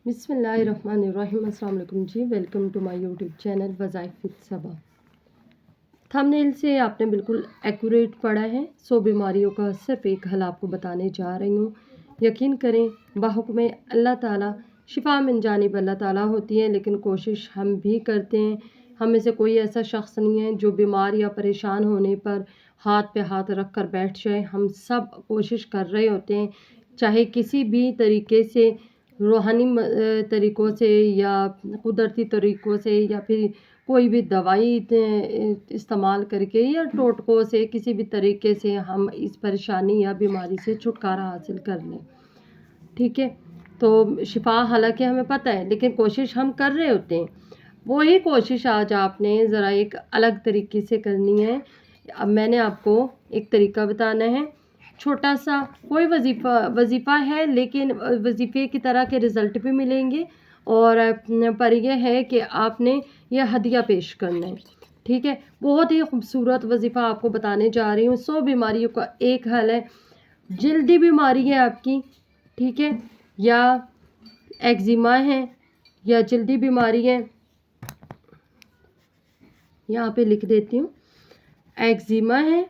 बिस्मिल्लाहिर्रहमानिर्रहीम। अस्सलाम वालेकुम जी, welcome to my YouTube channel वज़ाइफ विद सबा। थंबनेल से आपने बिल्कुल एक्यूरेट पढ़ा है। 100 बीमारियों का सिर्फ एक हल आपको बताने जा रही हूँ। यकीन करें, बाहुक्म अल्लाह ताला शिफा मिन जानिब अल्लाह ताला होती है, लेकिन कोशिश हम भी करते हैं। हम में से कोई ऐसा शख्स नहीं है जो बीमार या परेशान होने पर हाथ पे हाथ रख कर बैठ जाए। हम सब कोशिश कर रहे होते हैं, चाहे किसी भी तरीके से, रूहानी तरीक़ों से या कुदरती तरीक़ों से, या फिर कोई भी दवाई इस्तेमाल करके या टोटकों से, किसी भी तरीके से हम इस परेशानी या बीमारी से छुटकारा हासिल कर लें। ठीक है, तो शिफा हालांकि हमें पता है, लेकिन कोशिश हम कर रहे होते हैं। वही कोशिश आज आपने ज़रा एक अलग तरीके से करनी है। अब मैंने आपको एक तरीका बताना है, छोटा सा, कोई वजीफ़ा है, लेकिन वजीफ़े की तरह के रिज़ल्ट भी मिलेंगे। और पर यह है कि आपने यह हदिया पेश करना है। ठीक है, बहुत ही खूबसूरत वजीफ़ा आपको बताने जा रही हूँ। 100 बीमारियों का एक हल है। जल्दी बीमारी है आपकी, ठीक है, या एक्जिमा है, या जल्दी बीमारी है, यहाँ पे लिख देती हूँ, एक्जिमा है,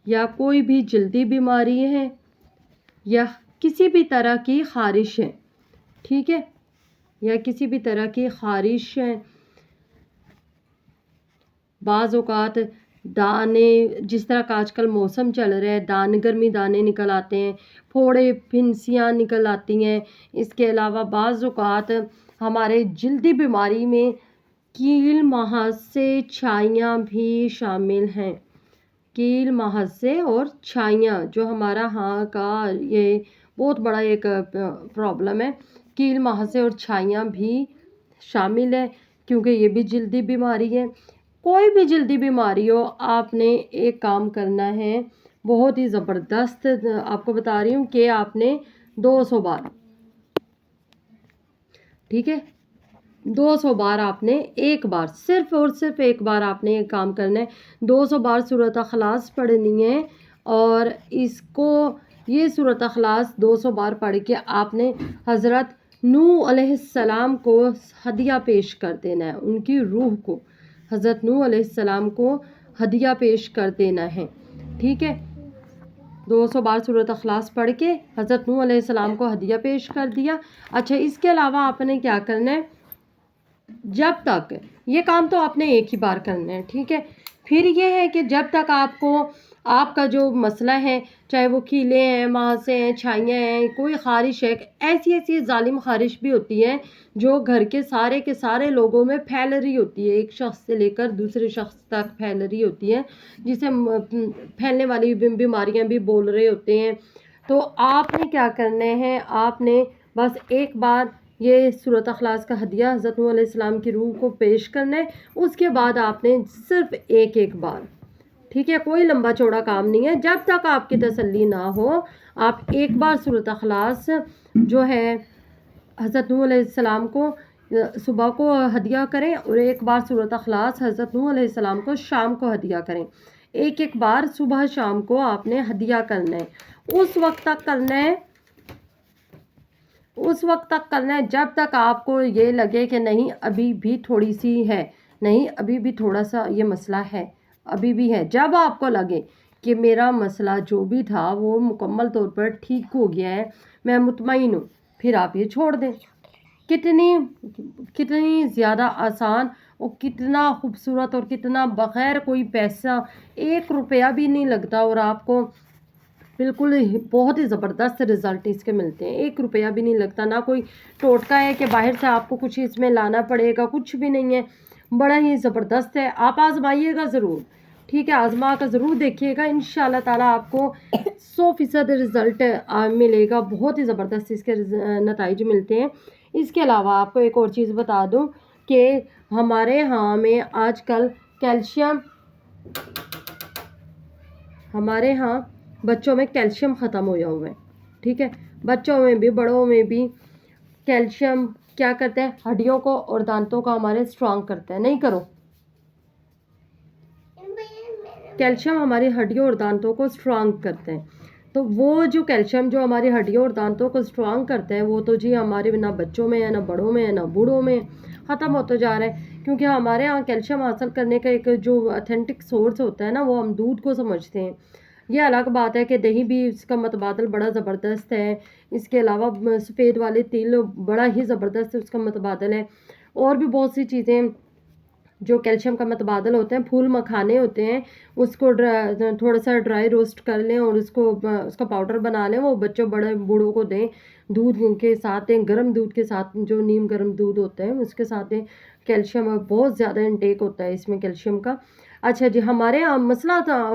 या कोई भी जल्दी बीमारी है, या किसी भी तरह की ख़ारिश है, ठीक है, या किसी भी तरह की ख़ारिश है। बाज़ औक़ात दाने, जिस तरह का आजकल मौसम चल रहा है, गर्मी दाने निकल आते हैं, फोड़े फिंसियाँ निकल आती हैं। इसके अलावा बाज़ औक़ात हमारे जल्दी बीमारी में कील मुहासे छाइयाँ भी शामिल हैं। कील मुहासे और छाइयाँ, जो हमारा यहाँ का ये बहुत बड़ा एक प्रॉब्लम है। कील मुहासे और छाइयाँ भी शामिल है, क्योंकि ये भी जल्दी बीमारी है। कोई भी जल्दी बीमारी हो, आपने एक काम करना है, बहुत ही ज़बरदस्त आपको बता रही हूँ कि आपने 200 बार, ठीक है, 200 बार आपने एक बार, सिर्फ और सिर्फ एक बार आपने ये काम करना है। 200 बार सूरत अखलास पढ़नी है, और इसको, ये सूरत अखलास 200 बार पढ़ के आपने हज़रत नूह अलैहिस्सलाम को हदिया पेश कर देना है। उनकी रूह को, हज़रत नूह अलैहिस्सलाम को हदिया पेश कर देना है। ठीक है, 200 बार सूरत अखलास पढ़ के हज़रत नूह अलैहिस्सलाम को हदिया पेश कर दिया। अच्छा, इसके अलावा आपने क्या करना है, जब तक, ये काम तो आपने एक ही बार करना है, ठीक है। फिर ये है कि जब तक आपको, आपका जो मसला है, चाहे वो कीले हैं, मुहासे हैं, छाइयाँ हैं, कोई ख़ारिश है, ऐसी ज़ालिम ख़ारिश भी होती है जो घर के सारे लोगों में फैल रही होती है, एक शख्स से लेकर दूसरे शख्स तक फैल रही होती है, जिसे फैलने वाली बीमारियां भी बोल रहे होते हैं। तो आपने क्या करने हैं, आपने बस एक बार ये सूरत अखलास का हदिया हज़रत नूह अलैहिस्सलाम की रूह को पेश करना है। उसके बाद आपने सिर्फ एक बार, ठीक है, कोई लंबा चौड़ा काम नहीं है। जब तक आपकी तसल्ली ना हो, आप एक बार सूरत अखलास जो है हज़रत नूह अलैहिस्सलाम को सुबह को हदिया करें, और एक बार सूरत अखलास हज़रत नूह अलैहिस्सलाम को शाम को हदिया करें। एक बार सुबह शाम को आपने हदिया करना है। उस वक्त तक करना है, जब तक आपको ये लगे कि नहीं, अभी भी थोड़ी सी है, नहीं, अभी भी थोड़ा सा ये मसला है, अभी भी है। जब आपको लगे कि मेरा मसला जो भी था वो मुकम्मल तौर पर ठीक हो गया है, मैं मुतमईन हूँ, फिर आप ये छोड़ दें। कितनी ज़्यादा आसान और कितना खूबसूरत, और कितना बग़ैर कोई पैसा, 1 रुपया भी नहीं लगता, और आपको बिल्कुल बहुत ही ज़बरदस्त रिज़ल्ट इसके मिलते हैं। 1 रुपया भी नहीं लगता, ना कोई टोटका है कि बाहर से आपको कुछ इसमें लाना पड़ेगा, कुछ भी नहीं है, बड़ा ही ज़बरदस्त है। आप आज़माइएगा ज़रूर, ठीक है, आज़मा कर ज़रूर देखिएगा, इंशाअल्लाह ताला आपको 100% रिज़ल्ट मिलेगा। बहुत ही ज़बरदस्त इसके नताइज मिलते हैं। इसके अलावा आपको एक और चीज़ बता दूँ कि हमारे यहाँ में आजकल कैल्शियम, हमारे यहाँ बच्चों में कैल्शियम ख़त्म होया हुआ है, ठीक है, बच्चों में भी बड़ों में भी। कैल्शियम क्या करता है, हड्डियों को और दांतों को हमारे स्ट्रांग करता है। नहीं करो, कैल्शियम हमारी हड्डियों और दांतों को स्ट्रांग करते हैं। تو وہ جو کیلشیم جو ہماری ہڈیوں اور دانتوں کو اسٹرانگ کرتا ہے وہ تو جی ہمارے نہ بچوں میں ہے، نہ بڑوں میں ہے، نہ بوڑھوں میں، ختم ہوتا جا رہا ہے. کیونکہ ہمارے یہاں کیلشیم حاصل کرنے کا ایک جو اتھینٹک سورس ہوتا ہے نا، وہ ہم دودھ کو سمجھتے ہیں. یہ الگ بات ہے کہ دہی بھی اس کا متبادل بڑا زبردست ہے. اس کے علاوہ سفید والے تل بڑا ہی زبردست اس کا متبادل ہے. اور بھی بہت سی چیزیں جو کیلشیم کا متبادل ہوتے ہیں. پھول مکھانے ہوتے ہیں، اس کو تھوڑا سا ڈرائی روسٹ کر لیں اور اس کا پاؤڈر بنا لیں، وہ بچوں بڑے بوڑھوں کو دیں، دودھ کے ساتھ دیں، گرم دودھ کے ساتھ، جو نیم گرم دودھ ہوتا ہے اس کے ساتھ دیں. کیلشیم بہت زیادہ انٹیک ہوتا ہے اس میں کیلشیم کا. اچھا جی، ہمارے یہاں مسئلہ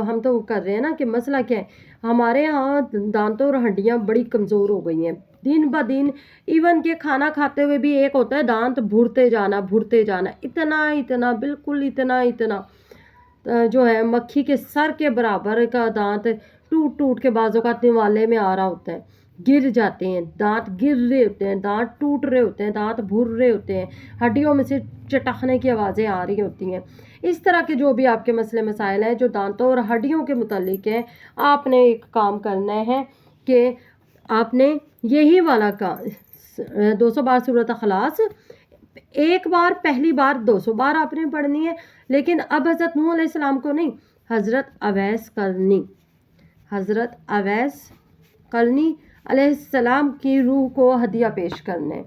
ہم تو کر رہے ہیں نا کہ مسئلہ کیا ہے. ہمارے یہاں دانتوں اور ہڈیاں بڑی کمزور ہو گئی ہیں دن بہ دن. ایون کہ کھانا کھاتے ہوئے بھی ایک ہوتا ہے دانت بھرتے جانا، اتنا بالکل اتنا جو ہے مکھی کے سر کے برابر کا دانت ٹوٹ کے بعضوں کا نوالے میں آ رہا ہوتا ہے. گر جاتے ہیں دانت، گر رہے ہوتے ہیں دانت، ٹوٹ رہے ہوتے ہیں دانت، بھر رہے ہوتے ہیں، ہڈیوں میں سے چٹکنے کی آوازیں آ رہی ہوتی ہیں. اس طرح کے جو بھی آپ کے مسئلے مسائل ہیں جو دانتوں اور ہڈیوں کے متعلق ہیں، آپ نے ایک کام کرنا ہے کہ آپ نے یہی والا کام 200 بار سورۃ اخلاص ایک بار، پہلی بار 200 بار آپ نے پڑھنی ہے. لیکن اب حضرت نوح علیہ السلام کو نہیں، حضرت اویس قرنی علیہ السلام کی روح کو ہدیہ پیش کرنا ہے.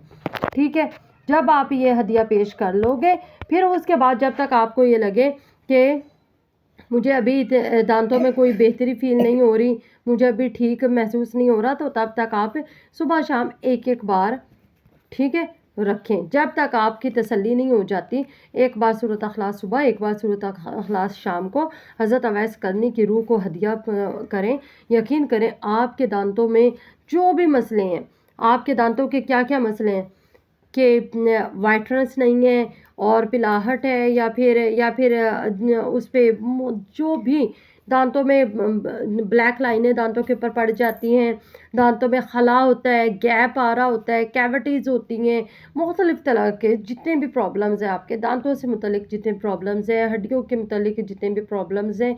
ٹھیک ہے، جب آپ یہ ہدیہ پیش کر لو گے، پھر اس کے بعد جب تک آپ کو یہ لگے کہ مجھے ابھی دانتوں میں کوئی بہتری فیل نہیں ہو رہی، مجھے ابھی ٹھیک محسوس نہیں ہو رہا، تو تب تک آپ صبح شام ایک بار، ٹھیک ہے، رکھیں. جب تک آپ کی تسلی نہیں ہو جاتی، ایک بار سورۃ اخلاص صبح، ایک بار سورۃ اخلاص شام کو حضرت اویس قرنی کی روح کو ہدیہ کریں. یقین کریں آپ کے دانتوں میں جو بھی مسئلے ہیں، آپ کے دانتوں کے کیا کیا مسئلے ہیں کہ وائٹنس نہیں ہے اور پلاہٹ ہے، یا پھر اس پہ جو بھی دانتوں میں بلیک لائنیں دانتوں کے اوپر پڑ جاتی ہیں، دانتوں میں خلا ہوتا ہے، گیپ آ رہا ہوتا ہے، کیوٹیز ہوتی ہیں، مختلف طرح کے جتنے بھی پرابلمز ہیں آپ کے دانتوں سے متعلق، جتنے پرابلمز ہیں ہڈیوں کے متعلق، جتنے بھی پرابلمز ہیں،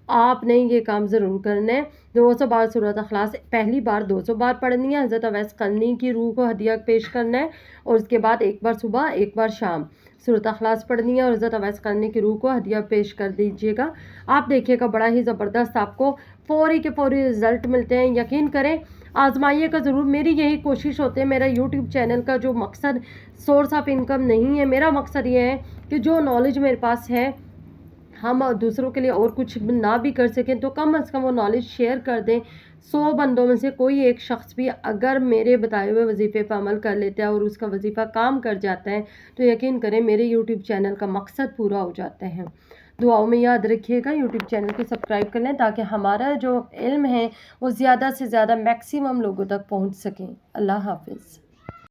آپ نے یہ کام ضرور کرنا ہے. 200 بار سورۃ اخلاص پہلی بار 200 بار پڑھنی ہے، حضرت اویس قرنی کی روح کو ہدیہ پیش کرنا ہے، اور اس کے بعد ایک بار صبح، ایک بار شام سورۃ اخلاص پڑھنی ہے اور حضرت اویس قرنی کی روح کو ہدیہ پیش کر دیجیے گا. آپ دیکھیے گا بڑا ہی زبردست آپ کو فوری کے فوری رزلٹ ملتے ہیں. یقین کریں، آزمائیے کا ضرور. میری یہی کوشش ہوتی ہے، میرا یوٹیوب چینل کا جو مقصد سورس آف انکم نہیں ہے، میرا مقصد یہ ہے کہ جو نالج میرے پاس ہے، ہم دوسروں کے لیے اور کچھ نہ بھی کر سکیں تو کم از کم وہ نالج شیئر کر دیں. 100 بندوں میں سے کوئی ایک شخص بھی اگر میرے بتائے ہوئے وظیفے پر عمل کر لیتا ہے اور اس کا وظیفہ کام کر جاتا ہے، تو یقین کریں میرے یوٹیوب چینل کا مقصد پورا ہو جاتا ہے. دعاؤں میں یاد رکھیے گا، یوٹیوب چینل کو سبسکرائب کر لیں تاکہ ہمارا جو علم ہے وہ زیادہ سے زیادہ میکسیمم لوگوں تک پہنچ سکیں. اللہ حافظ.